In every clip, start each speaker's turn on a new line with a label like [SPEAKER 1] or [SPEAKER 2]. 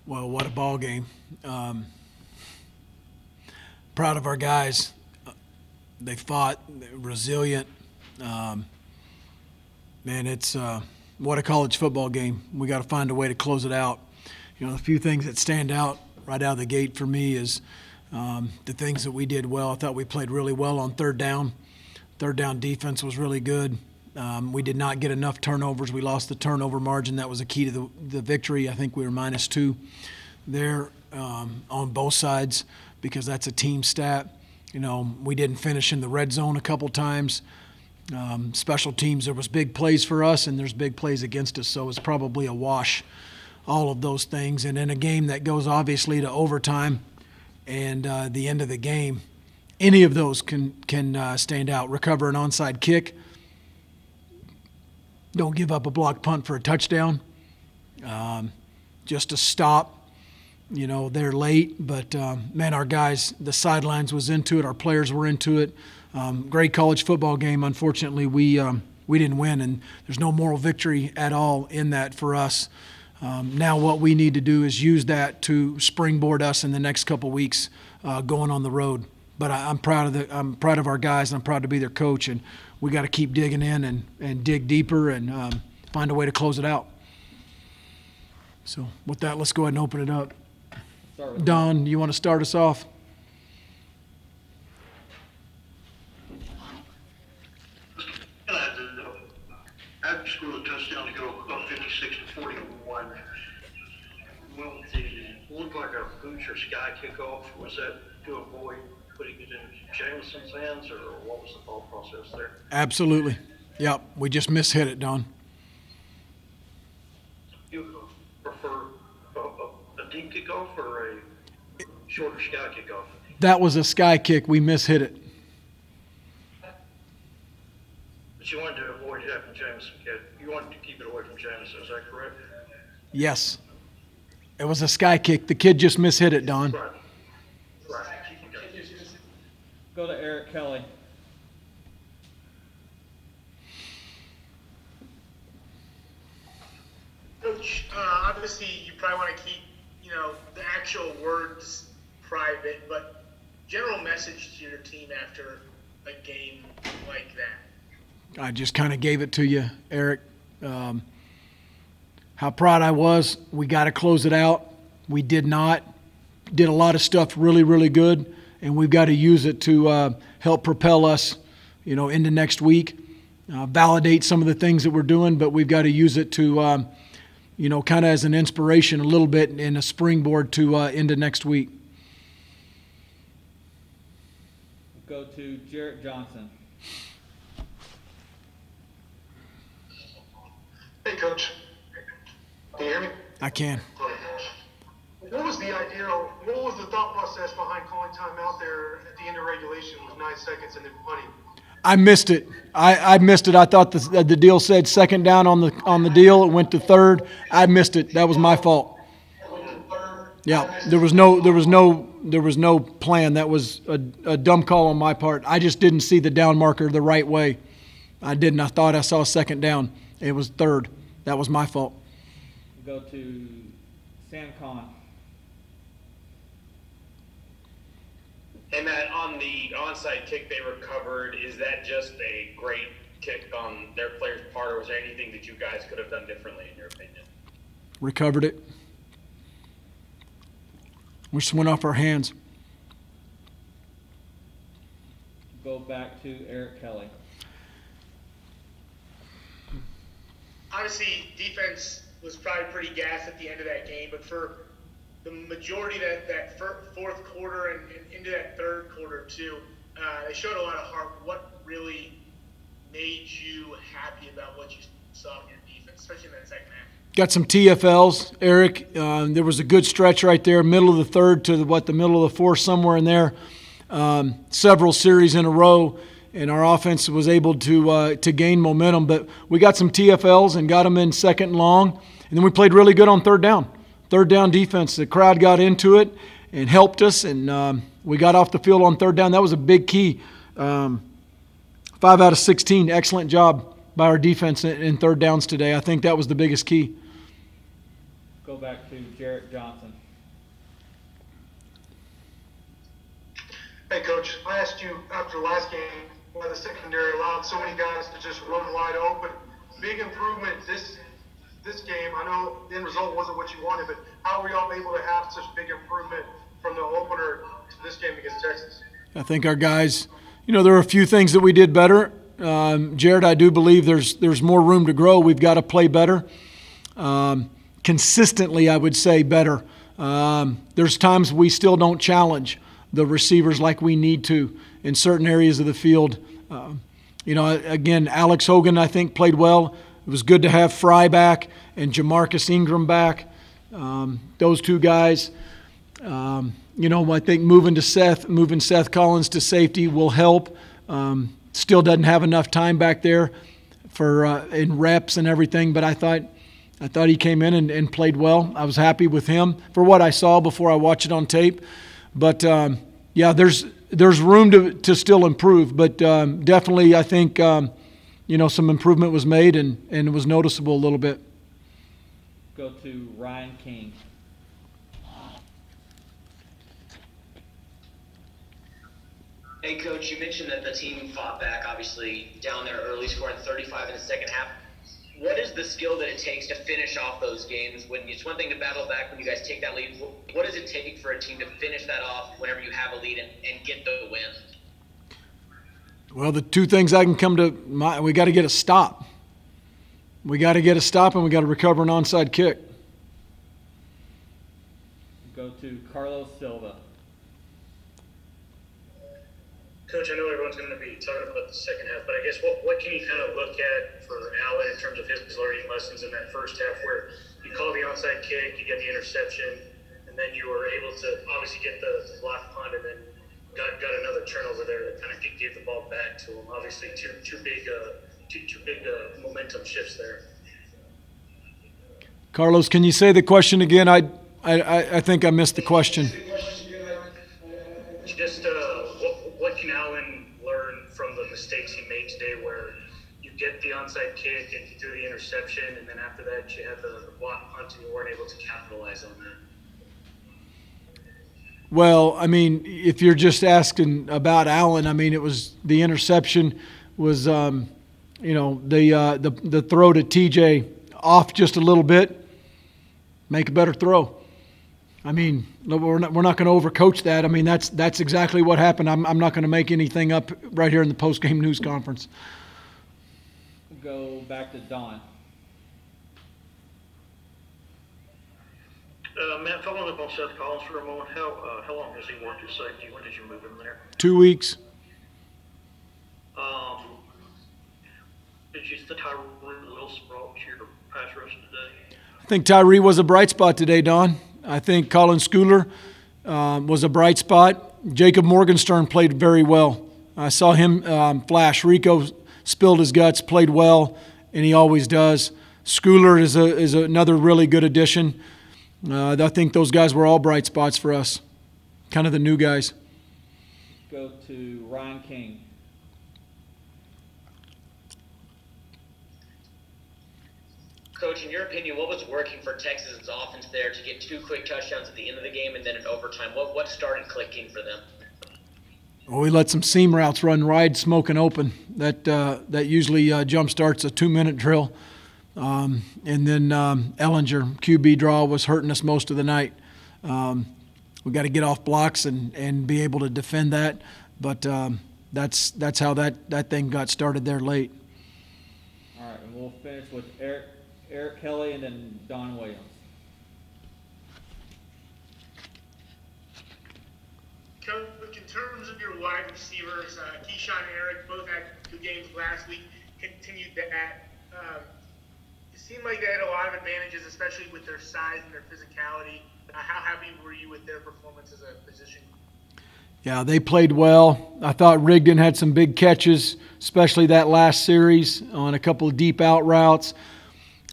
[SPEAKER 1] Well, what a ball game. Proud of our guys. They fought, they're resilient. Um, Man, it's what a college football game. We got to find a way to close it out. You know, the few things that stand out right out of the gate for me is the things that we did well. I thought we played really well on third down. Third down defense was really good. We did not get enough turnovers. We lost the turnover margin. That was a key to the victory. I think we were -2 there on both sides because that's a team stat. You know, we didn't finish in the red zone a couple times. Special teams, there was big plays for us and there's big plays against us, so it's probably a wash, all of those things. And in a game that goes obviously to overtime and the end of the game, any of those can stand out. Recover an onside kick. Don't give up a blocked punt for a touchdown. Just a stop. You know, they're late, but, man, our guys, the sidelines was into it. Our players were into it. Great college football game. Unfortunately, we didn't win, and there's no moral victory at all in that for us. Now what we need to do is use that to springboard us in the next couple weeks going on the road. But I'm proud of our guys, and I'm proud to be their coach, and we got to keep digging in and dig deeper and find a way to close it out. So with that, let's go ahead and open it up. Don, you want to start us off?
[SPEAKER 2] After school, a touchdown to go up 56-41. It looked like a boots or sky kickoff. Was that to avoid putting it in Jameson's hands, or what was the thought process there?
[SPEAKER 1] Absolutely. Yep, we just mishit it, Don.
[SPEAKER 2] You prefer a deep kickoff or a shorter sky kickoff?
[SPEAKER 1] That was a sky kick. We mishit it.
[SPEAKER 2] But you wanted to avoid having Jameson get. You wanted to keep it away from Jameson. Is that correct?
[SPEAKER 1] Yes. It was a sky kick. The kid just mishit it, Don.
[SPEAKER 2] Right. Right.
[SPEAKER 3] Go to Eric Kelly.
[SPEAKER 4] Coach, obviously you probably want to keep, the actual words private, but general message to your team after a game like that.
[SPEAKER 1] I just kind of gave it to you, Eric. How proud I was. We got to close it out. We did not. Did a lot of stuff really, really good, and we've got to use it to help propel us, into next week. Validate some of the things that we're doing, but we've got to use it to, kind of as an inspiration a little bit and a springboard to into next week.
[SPEAKER 3] Go to Jarrett Johnson.
[SPEAKER 5] Hey, Coach. Can you hear me?
[SPEAKER 1] I can.
[SPEAKER 5] What was the thought process behind calling time out there at the end of regulation with 9 seconds and then punting?
[SPEAKER 1] I missed it. I missed it. I thought the deal said second down on the deal. It went to third. I missed it. That was my fault. Yeah, there was no plan. That was a dumb call on my part. I just didn't see the down marker the right way. I didn't. I thought I saw second down. It was third. That was my fault.
[SPEAKER 3] Go to Sam Kahn.
[SPEAKER 6] And Matt, on the onside kick they recovered, is that just a great kick on their player's part, or was there anything that you guys could have done differently in your opinion?
[SPEAKER 1] Recovered it. We just went off our hands.
[SPEAKER 3] Go back to Eric Kelly.
[SPEAKER 4] Obviously, defense was probably pretty gassed at the end of that game, but for the majority of that fourth quarter and into that third quarter too, they showed a lot of heart. What really made you happy about what you saw in your defense, especially in that second half?
[SPEAKER 1] Got some TFLs, Eric. There was a good stretch right there, middle of the third to the middle of the fourth, somewhere in there. Several series in a row, and our offense was able to gain momentum. But we got some TFLs and got them in second and long, and then we played really good on third down. Third down defense. The crowd got into it and helped us, and we got off the field on third down. That was a big key. 5 out of 16. Excellent job by our defense in third downs today. I think that was the biggest key.
[SPEAKER 3] Go back to Jarrett Johnson.
[SPEAKER 5] Hey, Coach, I asked you after the last game why the secondary allowed so many guys to just run wide open. Big improvement this game. I know the end result wasn't what you wanted, but how were y'all able to have such big improvement from the opener to this game against Texas?
[SPEAKER 1] I think our guys, there are a few things that we did better. Jared, I do believe there's more room to grow. We've got to play better. Consistently, I would say better. There's times we still don't challenge the receivers like we need to in certain areas of the field. Again, Alex Hogan, I think, played well. It was good to have Fry back and Jamarcus Ingram back. Those two guys. I think moving Seth Collins to safety will help. Still doesn't have enough time back there for in reps and everything, but I thought he came in and played well. I was happy with him for what I saw before I watched it on tape. But there's room to still improve. But definitely, I think some improvement was made and it was noticeable a little bit.
[SPEAKER 3] Go to Ryan King.
[SPEAKER 7] Hey, Coach, you mentioned that the team fought back, obviously, down there early, scoring 35 in the second half. What is the skill that it takes to finish off those games? When it's one thing to battle back when you guys take that lead. What does it take for a team to finish that off whenever you have a lead and get the win?
[SPEAKER 1] Well, the two things I can come to mind, we got to get a stop. We got to get a stop and we got to recover an onside kick.
[SPEAKER 3] Go to Carlos Silva.
[SPEAKER 8] Coach, I know everyone's going to be talking about the second half, but I guess what can you kind of look at for Allen in terms of his learning lessons in that first half where you call the onside kick, you get the interception, and then you were able to obviously get the block punt and then got another turnover there that kind of gave the ball back to him. Obviously, two big momentum shifts there.
[SPEAKER 1] Carlos, can you say the question again? I think I missed the question.
[SPEAKER 8] Just what can Allen learn from the mistakes he made today where you get the onside kick and you do the interception and then after that you had the block punt and you weren't able to capitalize on that?
[SPEAKER 1] Well, if you're just asking about Allen, it was the interception was, the throw to TJ off just a little bit, make a better throw. We're not going to overcoach that. That's exactly what happened. I'm not going to make anything up right here in the post-game news conference.
[SPEAKER 3] Go back to Don.
[SPEAKER 2] Matt, following up on Seth Collins for a moment, how long has he worked at safety? When did you move him there?
[SPEAKER 1] 2 weeks.
[SPEAKER 2] Did you think Tyree Wilson brought to your pass rush today?
[SPEAKER 1] I think Tyree was a bright spot today, Don. I think Colin Schooler was a bright spot. Jacob Morgenstern played very well. I saw him flash. Rico spilled his guts, played well, and he always does. Schooler is another really good addition. I think those guys were all bright spots for us, kind of the new guys.
[SPEAKER 3] Go to Ryan King.
[SPEAKER 7] Coach, in your opinion, what was working for Texas' offense there to get 2 quick touchdowns at the end of the game and then in overtime? What started clicking for them?
[SPEAKER 1] Well, we let some seam routes run wide, smoking open. That usually jump starts a 2-minute drill. And then Ellinger, QB draw, was hurting us most of the night. We got to get off blocks and be able to defend that. But that's how that thing got started there late.
[SPEAKER 3] All right, and we'll finish with Eric Kelly and then Don Williams.
[SPEAKER 4] Coach, in terms of your wide receivers, Keyshawn and Eric both had good games last week, continued that. It seemed like they had a lot of advantages, especially with their size and their physicality. How happy were you with their performance as a position?
[SPEAKER 1] Yeah, they played well. I thought Rigdon had some big catches, especially that last series on a couple of deep out routes.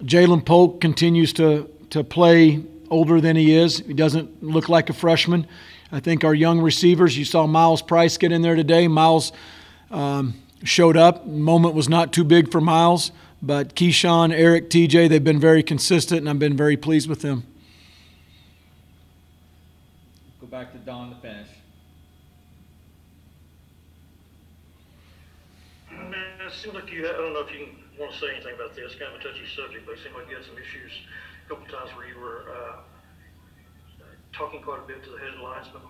[SPEAKER 1] Jalen Polk continues to play older than he is. He doesn't look like a freshman. I think our young receivers, you saw Miles Price get in there today. Miles showed up. The moment was not too big for Miles, but Keyshawn, Eric, TJ, they've been very consistent, and I've been very pleased with them.
[SPEAKER 3] go back to Don to finish.
[SPEAKER 2] It seems like you had, I don't know if you want to say anything about this, kind of a touchy subject, but it seemed like you had some issues a couple times where you were talking quite a bit to the head linesman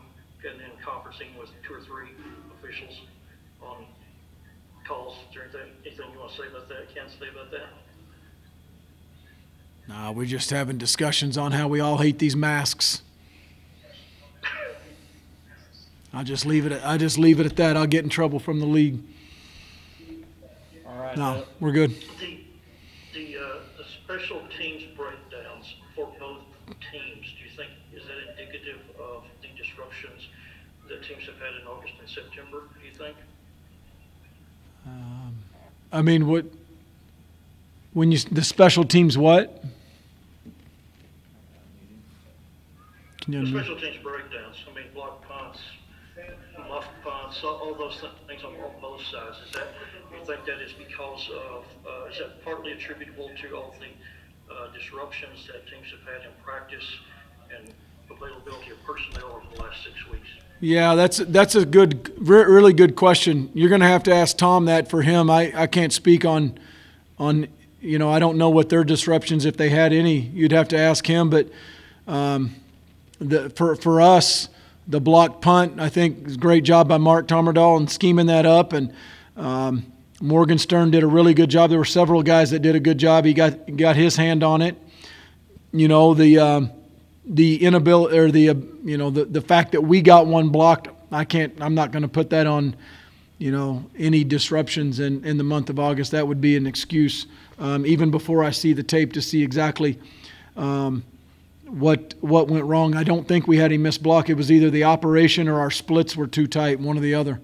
[SPEAKER 2] and then conferencing with 2 or 3 officials on calls. Is there anything you want to say about that? Can't say about that?
[SPEAKER 1] Nah, we're just having discussions on how we all hate these masks. I just leave it at that. I'll get in trouble from the league.
[SPEAKER 3] All right.
[SPEAKER 1] No, we're good.
[SPEAKER 2] The special teams breakdowns for both teams, do you think, is that indicative of the disruptions that teams have had in August and September, do you think?
[SPEAKER 1] I mean, the special teams what?
[SPEAKER 2] The special teams breakdowns, I mean, block punts, muff punts, all those things on both sides. Do you think that is because of, is that partly attributable to all the disruptions that teams have had in practice and availability of personnel over the last 6 weeks?
[SPEAKER 1] Yeah, that's a good, really good question. You're going to have to ask Tom that for him. I can't speak on I don't know what their disruptions, if they had any. You'd have to ask him. But for us, the block punt, I think, is a great job by Mark Tomerdahl in scheming that up. And Morgan Stern did a really good job. There were several guys that did a good job. He got his hand on it. The inability, or the fact that we got one blocked, I'm not going to put that on, any disruptions in the month of August. That would be an excuse, even before I see the tape to see exactly what went wrong. I don't think we had a missed block. It was either the operation or our splits were too tight, one or the other.